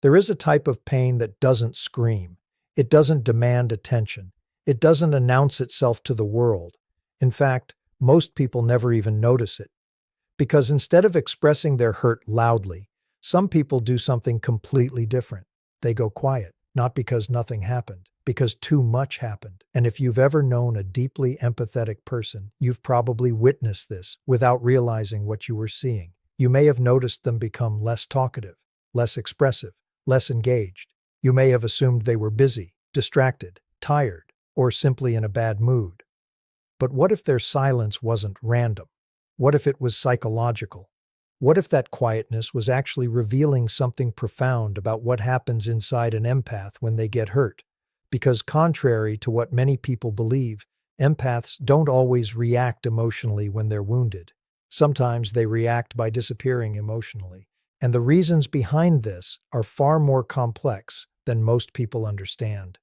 There is a type of pain that doesn't scream. It doesn't demand attention. It doesn't announce itself to the world. In fact, most people never even notice it. Because instead of expressing their hurt loudly, some people do something completely different. They go quiet, not because nothing happened, because too much happened. And if you've ever known a deeply empathetic person, you've probably witnessed this without realizing what you were seeing. You may have noticed them become less talkative, less expressive, less engaged. You may have assumed they were busy, distracted, tired, or simply in a bad mood. But what if their silence wasn't random? What if it was psychological? What if that quietness was actually revealing something profound about what happens inside an empath when they get hurt? Because contrary to what many people believe, empaths don't always react emotionally when they're wounded. Sometimes they react by disappearing emotionally. And the reasons behind this are far more complex than most people understand.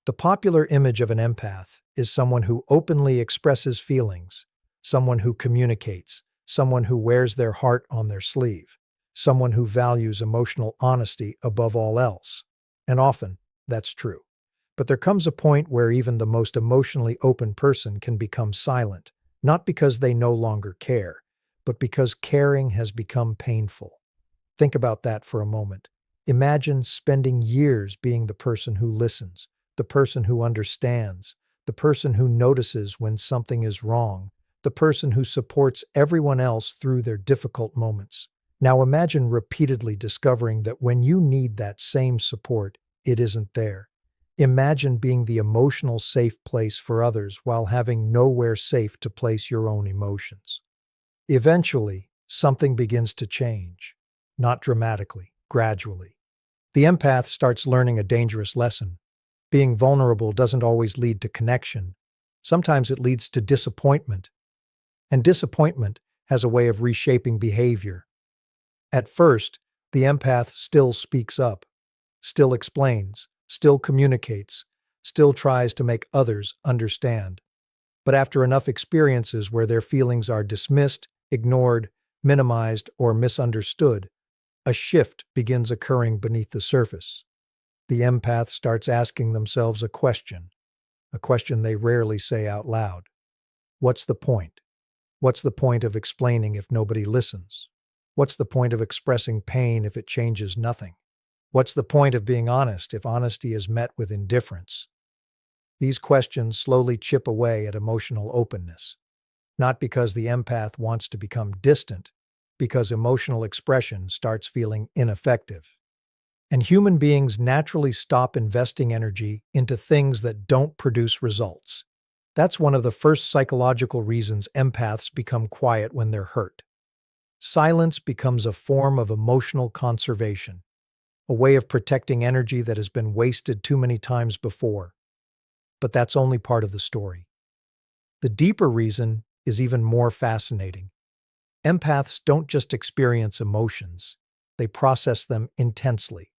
The popular image of an empath is someone who openly expresses feelings, someone who communicates, someone who wears their heart on their sleeve, someone who values emotional honesty above all else. And often, that's true. But there comes a point where even the most emotionally open person can become silent, not because they no longer care, but because caring has become painful. Think about that for a moment. Imagine spending years being the person who listens, the person who understands, the person who notices when something is wrong, the person who supports everyone else through their difficult moments. Now imagine repeatedly discovering that when you need that same support, it isn't there. Imagine being the emotional safe place for others while having nowhere safe to place your own emotions. Eventually, something begins to change. Not dramatically, gradually. The empath starts learning a dangerous lesson. Being vulnerable doesn't always lead to connection. Sometimes it leads to disappointment. And disappointment has a way of reshaping behavior. At first, the empath still speaks up, still explains, still communicates, still tries to make others understand. But after enough experiences where their feelings are dismissed, ignored, minimized, or misunderstood, a shift begins occurring beneath the surface. The empath starts asking themselves a question they rarely say out loud. What's the point? What's the point of explaining if nobody listens? What's the point of expressing pain if it changes nothing? What's the point of being honest if honesty is met with indifference? These questions slowly chip away at emotional openness. Not because the empath wants to become distant, because emotional expression starts feeling ineffective. And human beings naturally stop investing energy into things that don't produce results. That's one of the first psychological reasons empaths become quiet when they're hurt. Silence becomes a form of emotional conservation, a way of protecting energy that has been wasted too many times before. But that's only part of the story. The deeper reason is even more fascinating. Empaths don't just experience emotions, they process them intensely,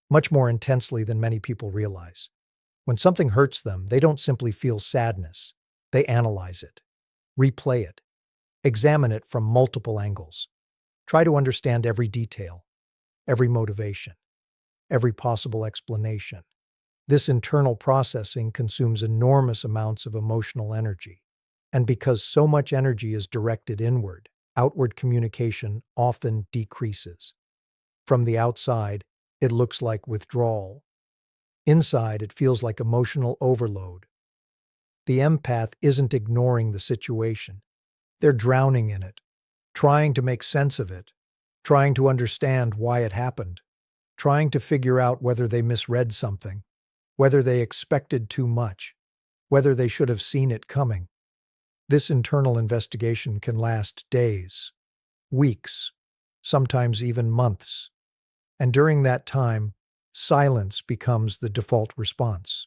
much more intensely than many people realize. When something hurts them, they don't simply feel sadness. They analyze it, replay it, examine it from multiple angles. Try to understand every detail, every motivation, every possible explanation. This internal processing consumes enormous amounts of emotional energy. And because so much energy is directed inward, outward communication often decreases. From the outside, it looks like withdrawal. Inside, it feels like emotional overload. The empath isn't ignoring the situation. They're drowning in it, trying to make sense of it, trying to understand why it happened, trying to figure out whether they misread something, whether they expected too much, whether they should have seen it coming. This internal investigation can last days, weeks, sometimes even months. And during that time, silence becomes the default response.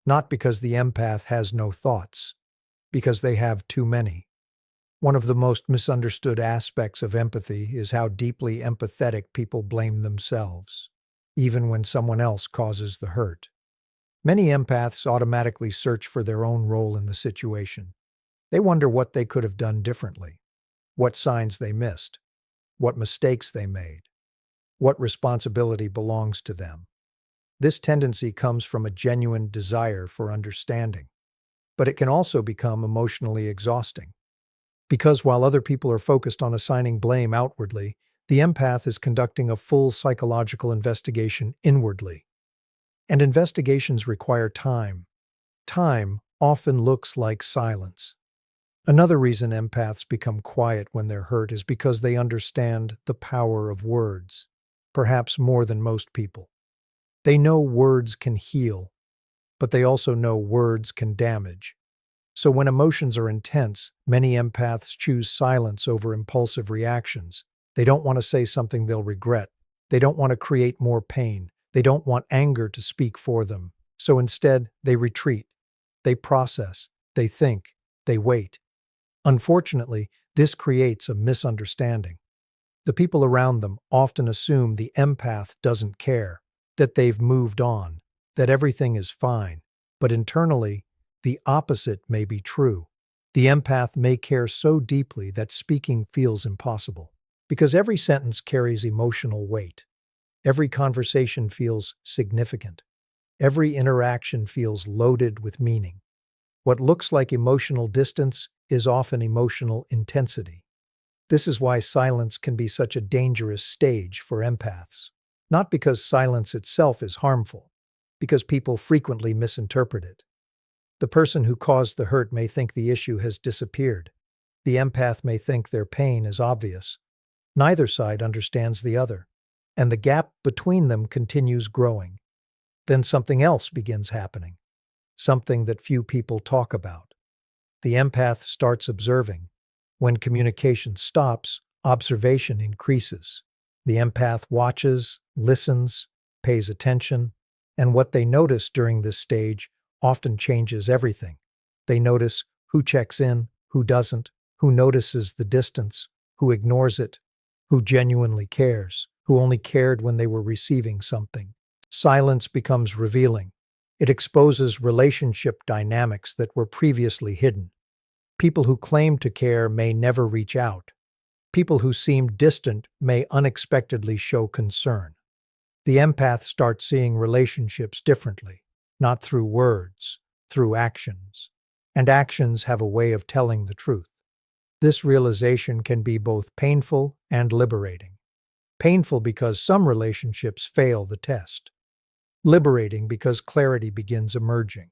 Not because the empath has no thoughts, because they have too many. One of the most misunderstood aspects of empathy is how deeply empathetic people blame themselves, even when someone else causes the hurt. Many empaths automatically search for their own role in the situation. They wonder what they could have done differently, what signs they missed, what mistakes they made. what responsibility belongs to them. This tendency comes from a genuine desire for understanding, but it can also become emotionally exhausting. Because while other people are focused on assigning blame outwardly, the empath is conducting a full psychological investigation inwardly. And investigations require time. Time often looks like silence. Another reason empaths become quiet when they're hurt is because they understand the power of words, perhaps more than most people. They know words can heal, but they also know words can damage. So when emotions are intense, many empaths choose silence over impulsive reactions. They don't want to say something they'll regret. They don't want to create more pain. They don't want anger to speak for them. So instead, they retreat. They process. They think. They wait. Unfortunately, this creates a misunderstanding. The people around them often assume the empath doesn't care, that they've moved on, that everything is fine. But internally, the opposite may be true. The empath may care so deeply that speaking feels impossible. Because every sentence carries emotional weight. Every conversation feels significant. Every interaction feels loaded with meaning. What looks like emotional distance is often emotional intensity. This is why silence can be such a dangerous stage for empaths. Not because silence itself is harmful, because people frequently misinterpret it. The person who caused the hurt may think the issue has disappeared. The empath may think their pain is obvious. Neither side understands the other, and the gap between them continues growing. Then something else begins happening, something that few people talk about. The empath starts observing. When communication stops, observation increases. The empath watches, listens, pays attention, and what they notice during this stage often changes everything. They notice who checks in, who doesn't, who notices the distance, who ignores it, who genuinely cares, who only cared when they were receiving something. Silence becomes revealing. It exposes relationship dynamics that were previously hidden. People who claim to care may never reach out. People who seem distant may unexpectedly show concern. The empath starts seeing relationships differently, not through words, through actions. And actions have a way of telling the truth. This realization can be both painful and liberating. Painful because some relationships fail the test. Liberating because clarity begins emerging.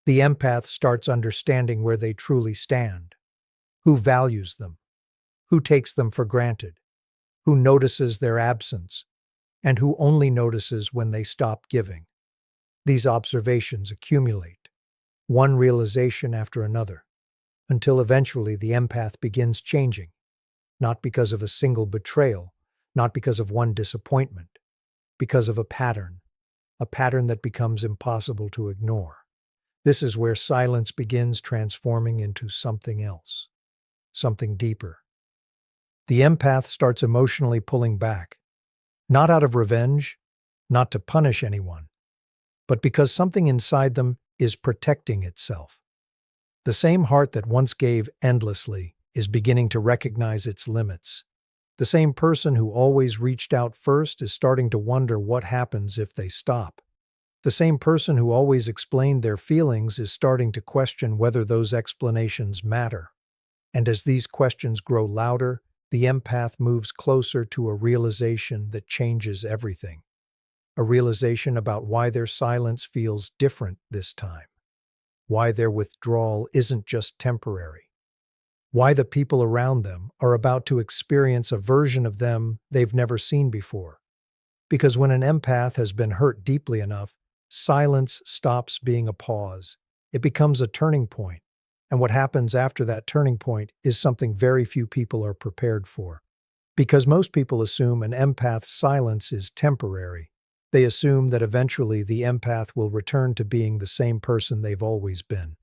The empath starts understanding where they truly stand, who values them, who takes them for granted, who notices their absence, and who only notices when they stop giving. These observations accumulate, one realization after another, until eventually the empath begins changing, not because of a single betrayal, not because of one disappointment, because of a pattern that becomes impossible to ignore. This is where silence begins transforming into something else, something deeper. The empath starts emotionally pulling back, not out of revenge, not to punish anyone, but because something inside them is protecting itself. The same heart that once gave endlessly is beginning to recognize its limits. The same person who always reached out first is starting to wonder what happens if they stop. The same person who always explained their feelings is starting to question whether those explanations matter. And as these questions grow louder, the empath moves closer to a realization that changes everything. A realization about why their silence feels different this time. Why their withdrawal isn't just temporary. Why the people around them are about to experience a version of them they've never seen before. Because when an empath has been hurt deeply enough, silence stops being a pause. It becomes a turning point. And what happens after that turning point is something very few people are prepared for. Because most people assume an empath's silence is temporary. They assume that eventually the empath will return to being the same person they've always been.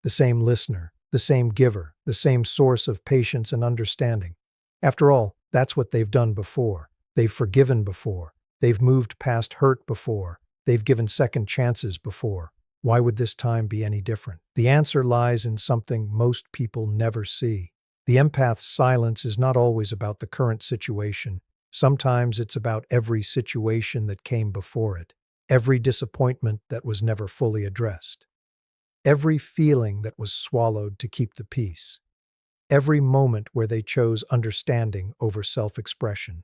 The same listener, the same giver, the same source of patience and understanding. After all, that's what they've done before. They've forgiven before. They've moved past hurt before. They've given second chances before. Why would this time be any different? The answer lies in something most people never see. The empath's silence is not always about the current situation. Sometimes it's about every situation that came before it, every disappointment that was never fully addressed, every feeling that was swallowed to keep the peace, every moment where they chose understanding over self-expression,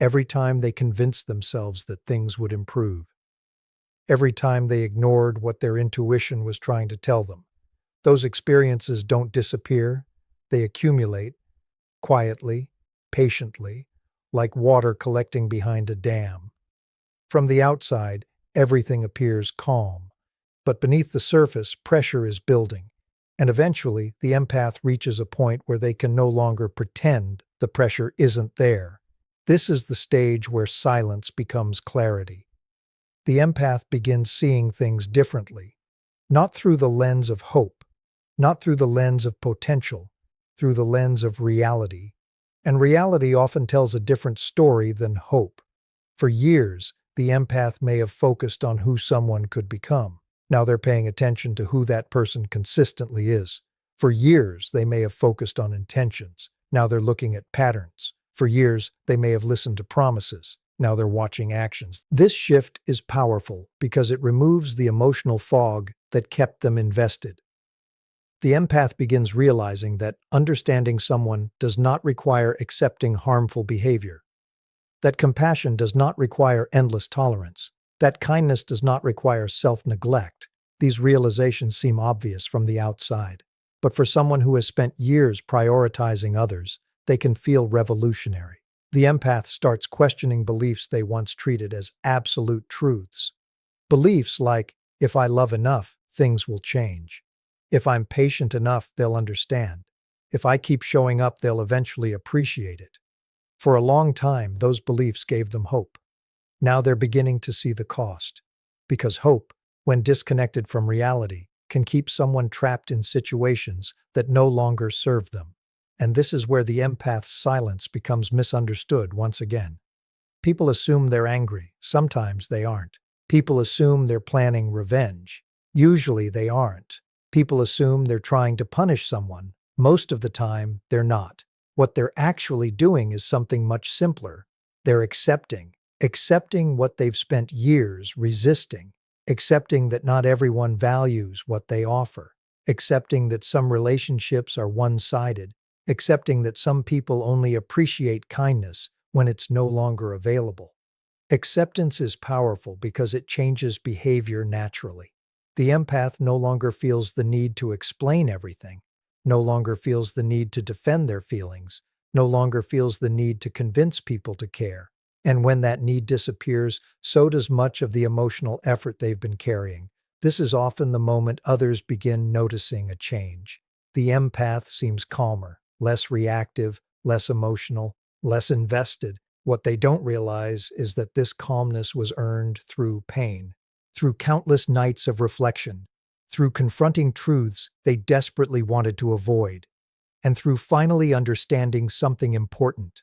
every time they convinced themselves that things would improve, every time they ignored what their intuition was trying to tell them. Those experiences don't disappear, they accumulate, quietly, patiently, like water collecting behind a dam. From the outside, everything appears calm, but beneath the surface, pressure is building, and eventually the empath reaches a point where they can no longer pretend the pressure isn't there. This is the stage where silence becomes clarity. The empath begins seeing things differently, not through the lens of hope, not through the lens of potential, through the lens of reality. And reality often tells a different story than hope. For years, the empath may have focused on who someone could become. Now they're paying attention to who that person consistently is. For years, they may have focused on intentions. Now they're looking at patterns. For years, they may have listened to promises. Now they're watching actions. This shift is powerful because it removes the emotional fog that kept them invested. The empath begins realizing that understanding someone does not require accepting harmful behavior, that compassion does not require endless tolerance, that kindness does not require self-neglect. These realizations seem obvious from the outside, but for someone who has spent years prioritizing others, they can feel revolutionary. The empath starts questioning beliefs they once treated as absolute truths. Beliefs like, if I love enough, things will change. If I'm patient enough, they'll understand. If I keep showing up, they'll eventually appreciate it. For a long time, those beliefs gave them hope. Now they're beginning to see the cost. Because hope, when disconnected from reality, can keep someone trapped in situations that no longer serve them. And this is where the empath's silence becomes misunderstood once again. People assume they're angry. Sometimes they aren't. People assume they're planning revenge. Usually they aren't. People assume they're trying to punish someone. Most of the time, they're not. What they're actually doing is something much simpler. They're accepting what they've spent years resisting, accepting that not everyone values what they offer, accepting that some relationships are one-sided, accepting that some people only appreciate kindness when it's no longer available. Acceptance is powerful because it changes behavior naturally. The empath no longer feels the need to explain everything, no longer feels the need to defend their feelings, no longer feels the need to convince people to care. And when that need disappears, so does much of the emotional effort they've been carrying. This is often the moment others begin noticing a change. The empath seems calmer, less reactive, less emotional, less invested. What they don't realize is that this calmness was earned through pain, through countless nights of reflection, through confronting truths they desperately wanted to avoid, and through finally understanding something important.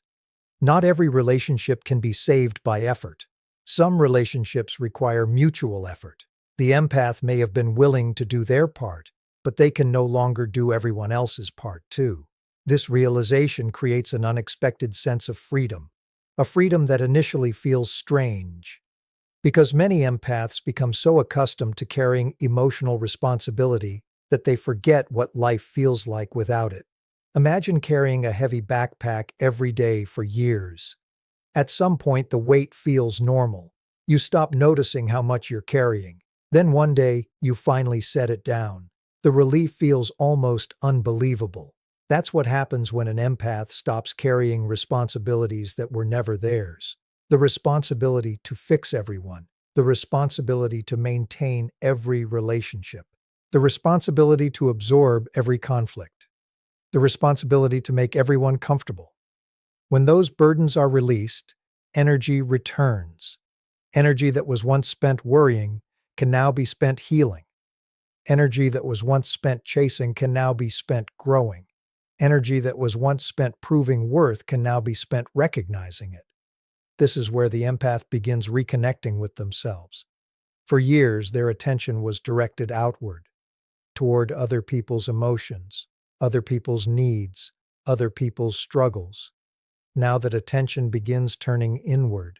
Not every relationship can be saved by effort. Some relationships require mutual effort. The empath may have been willing to do their part, but they can no longer do everyone else's part too. This realization creates an unexpected sense of freedom, a freedom that initially feels strange, because many empaths become so accustomed to carrying emotional responsibility that they forget what life feels like without it. Imagine carrying a heavy backpack every day for years. At some point, the weight feels normal. You stop noticing how much you're carrying. Then one day, you finally set it down. The relief feels almost unbelievable. That's what happens when an empath stops carrying responsibilities that were never theirs. The responsibility to fix everyone, the responsibility to maintain every relationship, the responsibility to absorb every conflict, the responsibility to make everyone comfortable. When those burdens are released, energy returns. Energy that was once spent worrying can now be spent healing. Energy that was once spent chasing can now be spent growing. Energy that was once spent proving worth can now be spent recognizing it. This is where the empath begins reconnecting with themselves. For years, their attention was directed outward, toward other people's emotions, other people's needs, other people's struggles. now that attention begins turning inward,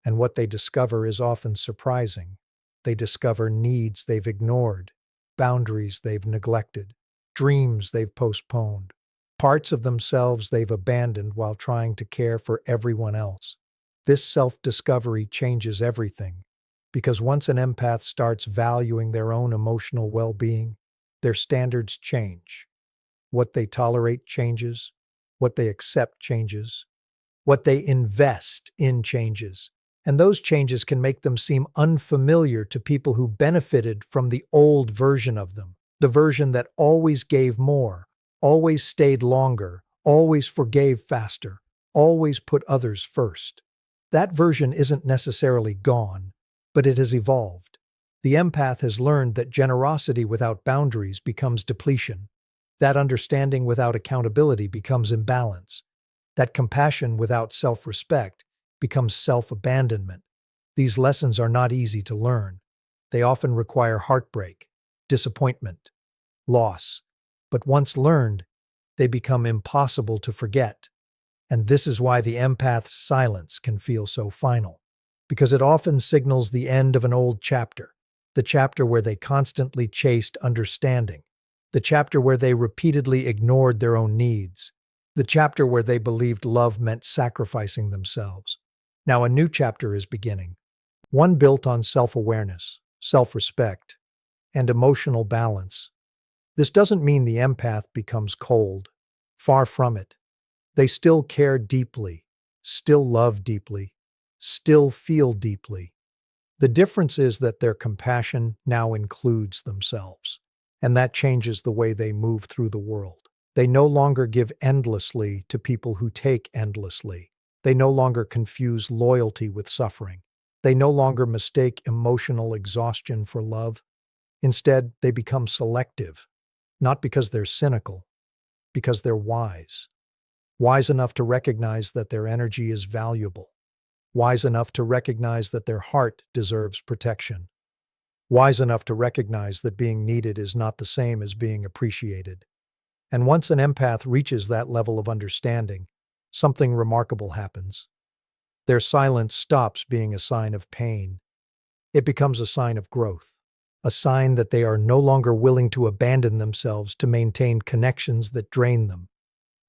and what they discover is often surprising. They discover needs they've ignored, boundaries they've neglected, dreams they've postponed, parts of themselves they've abandoned while trying to care for everyone else. This self-discovery changes everything, because once an empath starts valuing their own emotional well-being, their standards change. What they tolerate changes, what they accept changes, what they invest in changes. And those changes can make them seem unfamiliar to people who benefited from the old version of them, the version that always gave more, always stayed longer, always forgave faster, always put others first. That version isn't necessarily gone, but it has evolved. The empath has learned that generosity without boundaries becomes depletion, that understanding without accountability becomes imbalance, that compassion without self-respect becomes self-abandonment. These lessons are not easy to learn. They often require heartbreak, disappointment, loss. But once learned, they become impossible to forget. And this is why the empath's silence can feel so final, because it often signals the end of an old chapter, the chapter where they constantly chased understanding, the chapter where they repeatedly ignored their own needs, the chapter where they believed love meant sacrificing themselves. Now a new chapter is beginning, one built on self-awareness, self-respect, and emotional balance. This doesn't mean the empath becomes cold. Far from it. They still care deeply, still love deeply, still feel deeply. The difference is that their compassion now includes themselves, and that changes the way they move through the world. They no longer give endlessly to people who take endlessly. They no longer confuse loyalty with suffering. They no longer mistake emotional exhaustion for love. Instead, they become selective, not because they're cynical, because they're wise. Wise enough to recognize that their energy is valuable. Wise enough to recognize that their heart deserves protection. Wise enough to recognize that being needed is not the same as being appreciated. And once an empath reaches that level of understanding, something remarkable happens. Their silence stops being a sign of pain. It becomes a sign of growth, a sign that they are no longer willing to abandon themselves to maintain connections that drain them,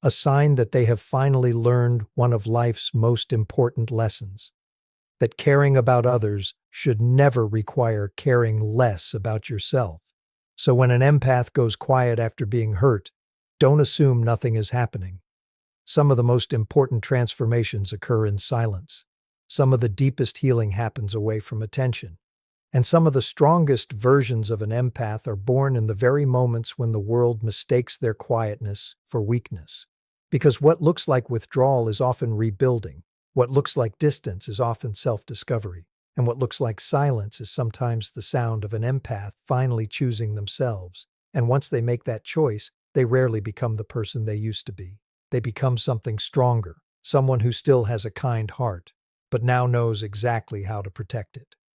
a sign that they have finally learned one of life's most important lessons, that caring about others should never require caring less about yourself. So when an empath goes quiet after being hurt, don't assume nothing is happening. Some of the most important transformations occur in silence. Some of the deepest healing happens away from attention. And some of the strongest versions of an empath are born in the very moments when the world mistakes their quietness for weakness. Because what looks like withdrawal is often rebuilding. What looks like distance is often self-discovery. And what looks like silence is sometimes the sound of an empath finally choosing themselves. And once they make that choice, they rarely become the person they used to be. They become something stronger, someone who still has a kind heart, but now knows exactly how to protect it.